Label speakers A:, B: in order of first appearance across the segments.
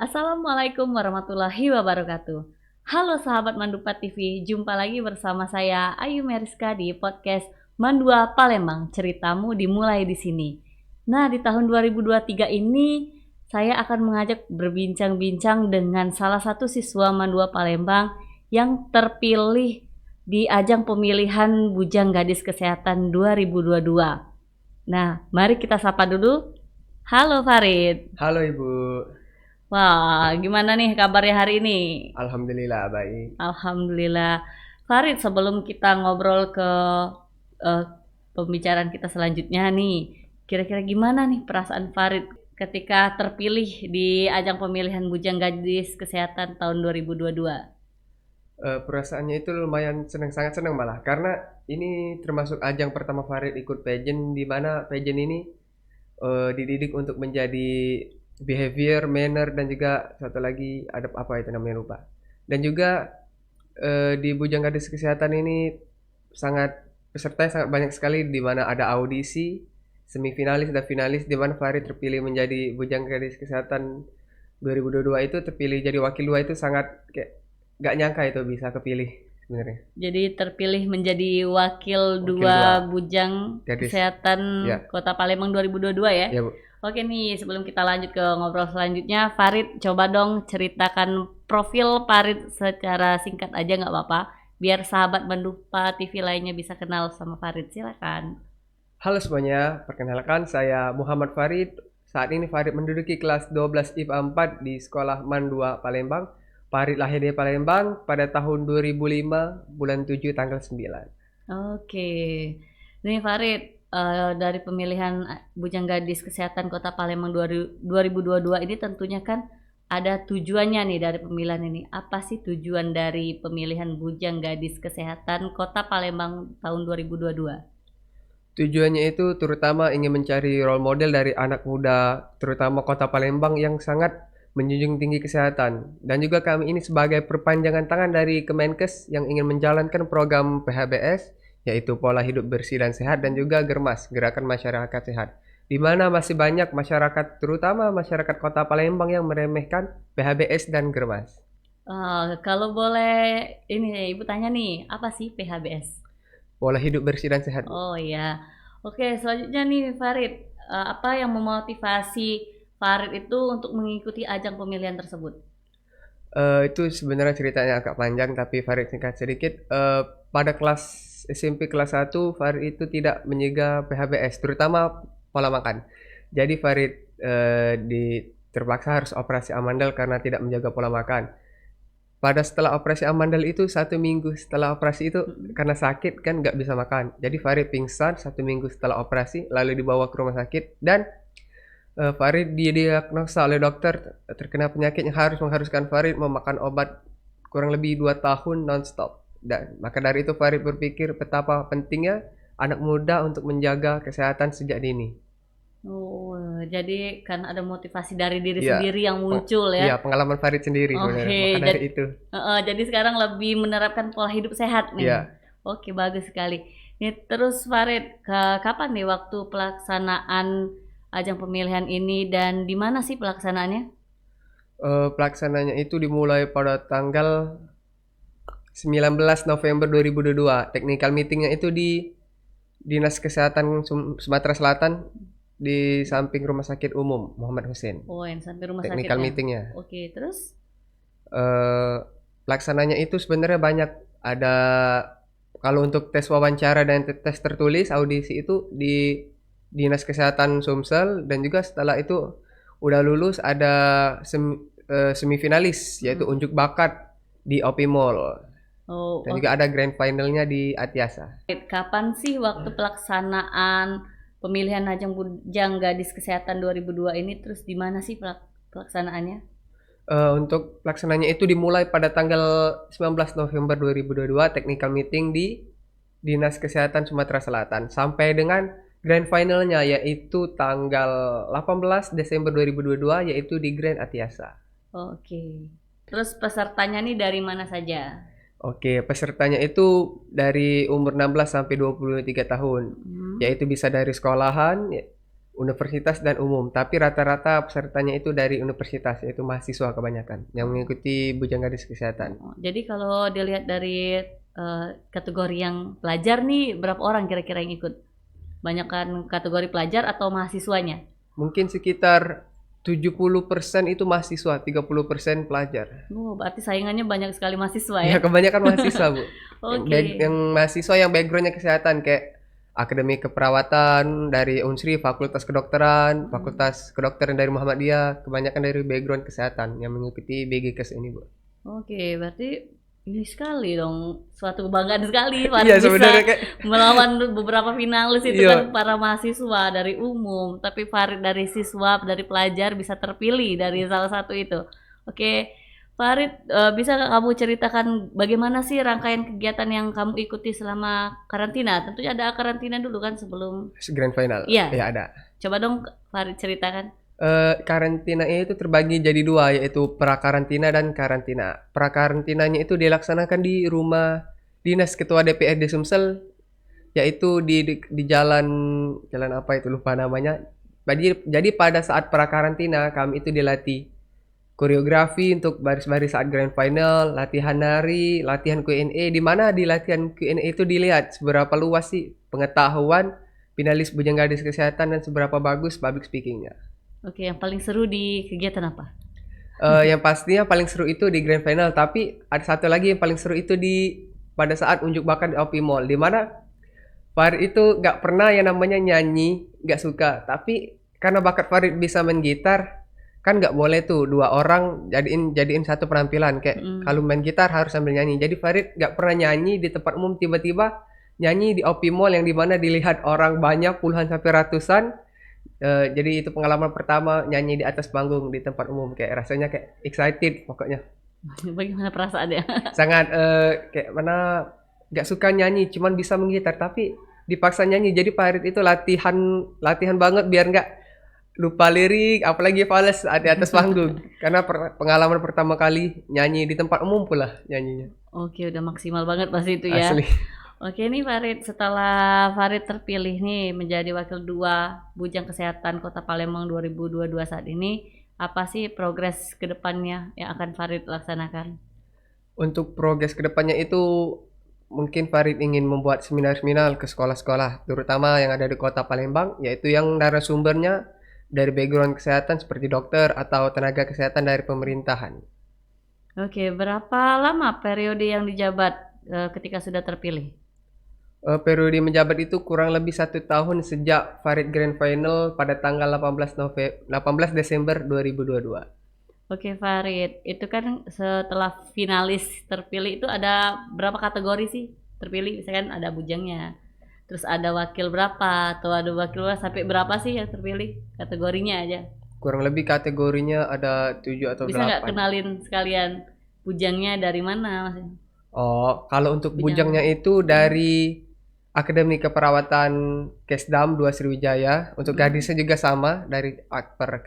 A: Assalamualaikum warahmatullahi wabarakatuh. Halo sahabat Mandupa TV, jumpa lagi bersama saya Ayu Meriska di podcast Mandua Palembang. Ceritamu dimulai di sini. Nah, di tahun 2023 ini saya akan mengajak berbincang-bincang dengan salah satu siswa Mandua Palembang yang terpilih di ajang pemilihan Bujang Gadis Kesehatan 2022. Nah, mari kita sapa dulu. Halo Farid.
B: Halo Ibu,
A: Wah, gimana nih kabarnya hari ini?
B: Alhamdulillah baik.
A: Alhamdulillah. Farid, sebelum kita ngobrol ke eh, pembicaraan kita selanjutnya nih, kira-kira gimana nih perasaan Farid ketika terpilih di ajang pemilihan Bujang Gadis Kesehatan tahun 2022?
B: Perasaannya itu lumayan senang, sangat senang malah, karena ini termasuk ajang pertama Farid ikut pageant, di mana pageant ini dididik untuk menjadi behavior, manner, dan juga satu lagi ada apa itu namanya lupa. Dan juga di Bujang Gadis Kesehatan ini sangat pesertanya sangat banyak sekali, di mana ada audisi, semifinalis dan finalis, di mana Farid terpilih menjadi Bujang Gadis Kesehatan 2022 itu terpilih jadi wakil dua itu sangat kayak gak nyangka itu bisa kepilih sebenarnya.
A: Jadi terpilih menjadi wakil
B: Wakil
A: dua
B: dua
A: Bujang
B: gadis.
A: Kesehatan
B: Ya,
A: Kota Palembang 2022 ya?
B: ya Bu.
A: Oke nih, sebelum kita lanjut ke ngobrol selanjutnya, Farid coba dong ceritakan profil Farid secara singkat aja nggak apa-apa, biar sahabat Mandupa TV lainnya bisa kenal sama Farid. Silakan.
B: Halo semuanya, perkenalkan saya Muhammad Farid. Saat ini Farid menduduki kelas 12 IPA 4 di Sekolah MAN 2 Palembang. Farid lahir di Palembang pada tahun 2005, bulan 7 tanggal 9.
A: Oke, nih Farid, dari pemilihan Bujang Gadis Kesehatan Kota Palembang 2022 ini tentunya kan ada tujuannya nih dari pemilihan ini. Apa sih tujuan dari pemilihan Bujang Gadis Kesehatan Kota Palembang tahun 2022?
B: Tujuannya itu terutama ingin mencari role model dari anak muda, terutama Kota Palembang yang sangat menjunjung tinggi kesehatan. Dan juga kami ini sebagai perpanjangan tangan dari Kemenkes yang ingin menjalankan program PHBS, yaitu pola hidup bersih dan sehat, dan juga Germas, Gerakan Masyarakat Sehat. Di mana masih banyak masyarakat, terutama masyarakat Kota Palembang yang meremehkan PHBS dan Germas.
A: Kalau boleh ini Ibu tanya nih, apa sih PHBS?
B: Pola hidup bersih dan sehat, Bu.
A: Oh ya. Oke, selanjutnya nih Farid, apa yang memotivasi Farid itu untuk mengikuti ajang pemilihan tersebut?
B: Itu sebenarnya ceritanya agak panjang, tapi Farid singkat sedikit. Pada kelas SMP kelas 1, Farid itu tidak menjaga PHBS, terutama pola makan. Jadi Farid terpaksa harus operasi amandel karena tidak menjaga pola makan. Pada setelah operasi amandel itu 1 minggu setelah operasi itu, karena sakit kan nggak bisa makan. Jadi Farid pingsan 1 minggu setelah operasi, lalu dibawa ke rumah sakit, dan Farid didiagnosa oleh dokter terkena penyakit yang mengharuskan Farid memakan obat kurang lebih 2 tahun nonstop. Dan maka dari itu Farid berpikir betapa pentingnya anak muda untuk menjaga kesehatan sejak dini.
A: Oh, jadi kan ada motivasi dari diri
B: Iya,
A: sendiri yang muncul ya.
B: iya, pengalaman Farid sendiri sebenarnya.
A: Oke,
B: Maka dari itu.
A: jadi sekarang lebih menerapkan pola hidup sehat nih.
B: Iya,
A: Oke, bagus sekali. Nih, terus Farid, kapan nih waktu pelaksanaan ajang pemilihan ini dan di mana sih pelaksanaannya?
B: pelaksananya itu dimulai pada tanggal 19 November 2022. Technical meetingnya itu di Dinas Kesehatan Sumatera Selatan, di samping Rumah Sakit Umum Muhammad Hussein.
A: Oh, yang sampai rumah sakit
B: Technical
A: ya.
B: meetingnya.
A: Oke, terus?
B: Eh, Pelaksananya itu sebenarnya banyak. Ada kalau untuk tes wawancara dan tes tertulis audisi itu di Dinas Kesehatan Sumsel, dan juga setelah itu udah lulus ada semifinalis yaitu
A: Mm.
B: unjuk bakat di OP Mall,
A: Oh,
B: dan juga
A: oke.
B: ada grand finalnya di Atiasa.
A: Kapan sih waktu pelaksanaan pemilihan ajang Bujang Gadis Kesehatan 2002 ini? Terus di mana sih pelaksanaannya?
B: Untuk pelaksananya itu dimulai pada tanggal 19 November 2022, technical meeting di Dinas Kesehatan Sumatera Selatan, sampai dengan grand finalnya yaitu tanggal 18 Desember 2022, yaitu di Grand Atiasa.
A: Oke. Terus pesertanya nih dari mana saja?
B: Oke, pesertanya itu dari umur 16 sampai 23 tahun,
A: Hmm.
B: yaitu bisa dari sekolahan, universitas dan umum, tapi rata-rata pesertanya itu dari universitas, yaitu mahasiswa kebanyakan yang mengikuti Bujang Gadis Kesehatan.
A: Oh, jadi kalau dilihat dari kategori yang pelajar nih, berapa orang kira-kira yang ikut? Banyakan kategori pelajar atau mahasiswanya?
B: Mungkin sekitar 70% itu mahasiswa, 30% pelajar.
A: Oh, berarti saingannya banyak sekali mahasiswa ya?
B: Ya kebanyakan mahasiswa, Bu.
A: Oke.
B: Yang mahasiswa yang backgroundnya kesehatan kayak akademi keperawatan dari Unsri, Fakultas Kedokteran, Fakultas Kedokteran dari Muhammadiyah, kebanyakan dari background kesehatan yang mengikuti BGKes ini, Bu.
A: Oke, berarti ini sekali dong, suatu kebanggaan sekali Farid
B: Iya
A: bisa
B: sebenarnya kayak
A: melawan beberapa finalis itu
B: iya,
A: kan para mahasiswa dari umum, tapi Farid dari siswa, dari pelajar bisa terpilih dari salah satu itu. Oke, Farid, bisa nggak kamu ceritakan bagaimana sih rangkaian kegiatan yang kamu ikuti selama karantina? Tentunya ada karantina dulu kan sebelum.
B: grand final.
A: Iya,
B: Ya ada.
A: coba dong Farid ceritakan.
B: Karantina itu terbagi jadi dua, yaitu prakarantina dan karantina. Prakarantinanya itu dilaksanakan di rumah dinas Ketua DPRD Sumsel, yaitu di jalan apa itu lupa namanya. Jadi pada saat prakarantina kami itu dilatih koreografi untuk baris-baris saat grand final, latihan nari, latihan Q&A, di mana di latihan Q&A itu dilihat seberapa luas sih pengetahuan finalis Bujang Gadis Kesehatan dan seberapa bagus public speakingnya.
A: Oke, yang paling seru di kegiatan apa?
B: Yang pastinya paling seru itu di grand final, tapi ada satu lagi yang paling seru itu pada saat unjuk bakat di OP Mall, di mana Farid itu nggak pernah yang namanya nyanyi, nggak suka. Tapi karena bakat Farid bisa main gitar, kan nggak boleh tuh dua orang jadiin satu penampilan. Kayak
A: Mm.
B: kalau main gitar harus sambil nyanyi. Jadi Farid nggak pernah nyanyi di tempat umum, tiba-tiba nyanyi di OP Mall yang dimana dilihat orang banyak puluhan sampai ratusan. Jadi itu pengalaman pertama nyanyi di atas panggung di tempat umum, kayak rasanya kayak excited pokoknya.
A: Bagaimana perasaannya?
B: Sangat kayak mana nggak suka nyanyi, cuman bisa menggitar tapi dipaksa nyanyi. Jadi Farid itu latihan latihan banget biar nggak lupa lirik, apalagi fales saat di atas panggung. Karena pengalaman pertama kali nyanyi di tempat umum pula nyanyinya.
A: Oke, udah maksimal banget pasti itu ya.
B: Asli.
A: Oke nih Farid, setelah Farid terpilih nih menjadi Wakil 2 Bujang Kesehatan Kota Palembang 2022 saat ini, apa sih progres ke depannya yang akan Farid laksanakan?
B: Untuk progres kedepannya itu mungkin Farid ingin membuat seminar-seminar ke sekolah-sekolah, terutama yang ada di Kota Palembang, yaitu yang narasumbernya dari background kesehatan seperti dokter atau tenaga kesehatan dari pemerintahan.
A: Oke, berapa lama periode yang dijabat ketika sudah terpilih?
B: Periode menjabat itu kurang lebih 1 tahun sejak Farid Grand Final pada tanggal 18 Desember 2022.
A: Oke Farid, itu kan setelah finalis terpilih itu ada berapa kategori sih terpilih? Misalkan ada bujangnya, terus ada wakil berapa, atau ada wakil berapa, sampai berapa sih yang terpilih? Kategorinya aja.
B: Kurang lebih kategorinya ada 7 atau
A: Bisa nggak
B: 8.
A: kenalin sekalian bujangnya dari mana maksudnya?
B: Oh, kalau untuk
A: Bujang.
B: bujangnya itu dari Akademi Keperawatan Kesdam 2 Sriwijaya. Untuk gadisnya juga sama dari Akper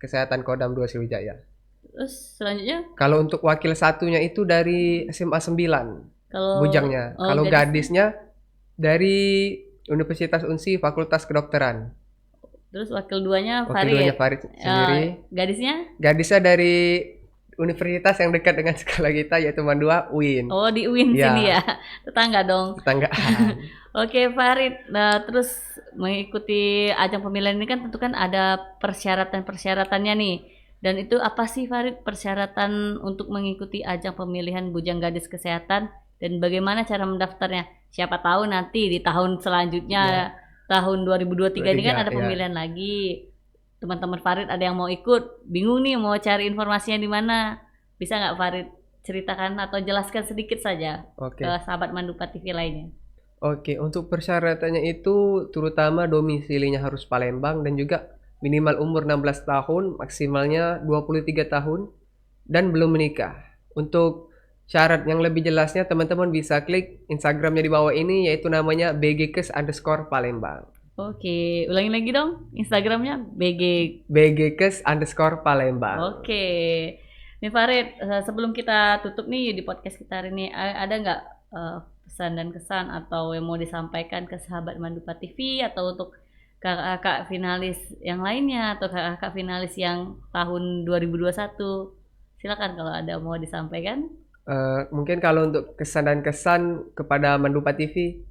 B: Kesehatan Kodam 2 Sriwijaya.
A: Terus selanjutnya
B: Kalau untuk wakil satunya itu dari SMA 9
A: kalau
B: bujangnya. Kalau gadisnya dari Universitas Unsi Fakultas Kedokteran.
A: terus wakil duanya
B: Wakil duanya
A: Farid.
B: Farid sendiri.
A: Gadisnya?
B: Gadisnya dari universitas yang dekat dengan sekolah kita yaitu Mandua UIN.
A: Oh di UIN
B: Ya.
A: sini ya, tetangga dong.
B: Tetanggaan.
A: Oke Farid, nah, terus mengikuti ajang pemilihan ini kan tentu kan ada persyaratan-persyaratannya nih. Dan itu apa sih Farid persyaratan untuk mengikuti ajang pemilihan Bujang Gadis Kesehatan dan bagaimana cara mendaftarnya? Siapa tahu nanti di tahun selanjutnya tahun 2023 ini kan ada
B: 23, ya.
A: pemilihan lagi. Teman-teman Farid ada yang mau ikut, bingung nih mau cari informasinya di mana. Bisa nggak Farid ceritakan atau jelaskan sedikit saja
B: Oke.
A: ke sahabat Mandupa TV lainnya?
B: Oke, untuk persyaratannya itu terutama domisilinya harus Palembang dan juga minimal umur 16 tahun, maksimalnya 23 tahun dan belum menikah. Untuk syarat yang lebih jelasnya teman-teman bisa klik Instagramnya di bawah ini yaitu namanya bgkes_palembang.
A: Oke, ulangi lagi dong Instagramnya BG.
B: bgkes_palembang.
A: Oke, nih Farid, sebelum kita tutup nih di podcast kita hari ini, ada nggak pesan dan kesan atau yang mau disampaikan ke sahabat Mandupa TV atau untuk kakak-kakak finalis yang lainnya atau kakak-kakak finalis yang tahun 2021. Silakan kalau ada mau disampaikan.
B: Mungkin kalau untuk kesan dan kesan kepada Mandupa TV,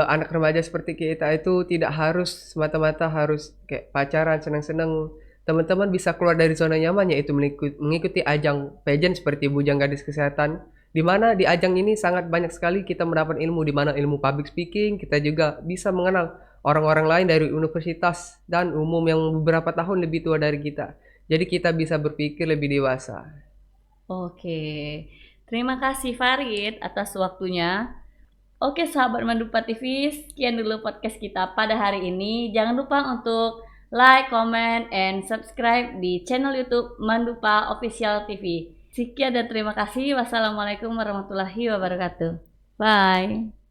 B: anak remaja seperti kita itu tidak harus semata-mata harus kayak pacaran, senang-senang. Teman-teman bisa keluar dari zona nyaman, yaitu mengikuti ajang pageant seperti Bujang Gadis Kesehatan, di mana di ajang ini sangat banyak sekali kita mendapat ilmu, di mana ilmu public speaking, kita juga bisa mengenal orang-orang lain dari universitas dan umum yang beberapa tahun lebih tua dari kita. Jadi kita bisa berpikir lebih dewasa.
A: Oke, terima kasih Farid atas waktunya. Oke sahabat Mandupa TV, sekian dulu podcast kita pada hari ini. Jangan lupa untuk like, comment, and subscribe di channel YouTube Mandupa Official TV. Sekian dan terima kasih. Wassalamualaikum warahmatullahi wabarakatuh. Bye.